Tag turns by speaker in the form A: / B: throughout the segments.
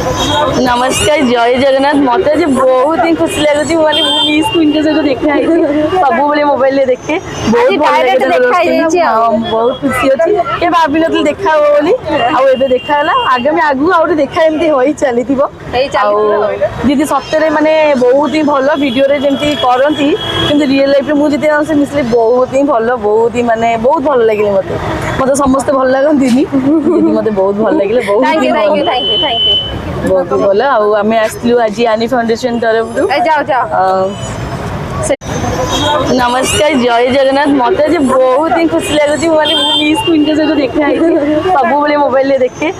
A: नमस्कार जय जगन्नाथ मत आज बहुत ही खुशी लगुच माने मिस क्वीन सहित देखा सब मोबाइल देखे बहुत खुशी अच्छी ये भाभी नी देखा हम बोली आगे देखा आगामी आगू आगे देखा एमती हो चली दीदी सତରେ ମାନେ ବହୁତ ହିଁ ଭଲ ଭିଡିଓରେ ଯେମିତି କରନ୍ତି କିନ୍ତୁ ରିଅଲ ଲାଇଫରେ ମୁଁ ଯେତେ ସେ ମିଶିଲେ ବହୁତ ହିଁ ଭଲ ବହୁତ ହିଁ ମାନେ ବହୁତ ଭଲ ଲାଗିଲେ ମତେ ସମସ୍ତେ ଭଲ ଲାଗନ୍ତିନି ଦିଦି ମତେ ବହୁତ ଭଲ ଲାଗିଲେ ବହୁତ ବହୁତ ଭଲ ଆଉ ଆମେ ଆସିଲୁ ଆଜି ଆନି ଫାଉଣ୍ଡେସନ ତରଫରୁ नमस्कार जय जगन्नाथ मत आज बहुत ही खुशी लगुच माने मिस क्वीन सहित देखा सब मोबाइल देखे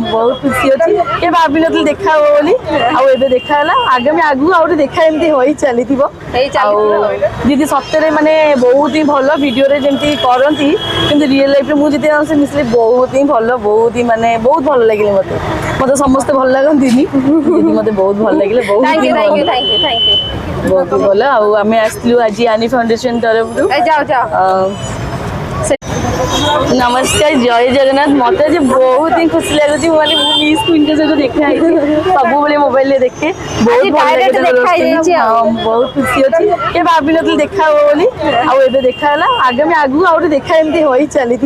A: बहुत खुशी अच्छी ये भाभी नी देखा हम बोली आगे देखा आगामी आगू आगे देखा एमती हो चली दीदी सତରେ ମାନେ ବହୁତ ହିଁ ଭଲ ଭିଡିଓରେ ଯେମିତି କରନ୍ତି କିନ୍ତୁ ରିଅଲ ଲାଇଫରେ ମୁଁ ଯେତେ ସେ ମିଶିଲେ ବହୁତ ହିଁ ଭଲ ବହୁତ ହିଁ ମାନେ ବହୁତ ଭଲ ଲାଗିଲେ ମତେ ସମସ୍ତେ ଭଲ ଲାଗନ୍ତିନି ଦିଦି ମତେ ବହୁତ ଭଲ ଲାଗିଲେ ବହୁତ ଭଲ ଆଉ ଆମେ ଆସିଲୁ ଆଜି ଆନି ଫାଉଣ୍ଡେସନ ତରଫରୁ नमस्कार जय जगन्नाथ मत आज बहुत ही खुशी लगुच माने मिस क्वीन सहित देखा सब मोबाइल देखे बहुत खुशी अच्छी ये भाभी नी देखा हम बोली आगे देखा आगामी आगू आगे देखा एमती हो चली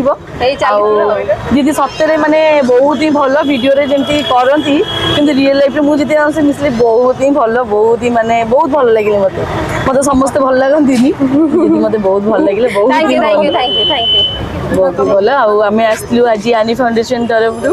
A: दीदी सତରେ ମାନେ ବହୁତ ହିଁ ଭଲ ଭିଡିଓରେ ଯେମିତି କରନ୍ତି କିନ୍ତୁ ରିଅଲ ଲାଇଫରେ ମୁଁ ଯେତେ ସେ ମିଶିଲେ ବହୁତ ହିଁ ଭଲ ବହୁତ ହିଁ ମାନେ ବହୁତ ଭଲ ଲାଗିଲେ ମତେ ସମସ୍ତେ ଭଲ ଲାଗନ୍ତିନି ଦିଦି ମତେ ବହୁତ ଭଲ ଲାଗିଲେ ବହୁତ ଭଲ ଆଉ ଆମେ ଆସିଲୁ ଆଜି ଆନି ଫାଉଣ୍ଡେସନ ତରଫରୁ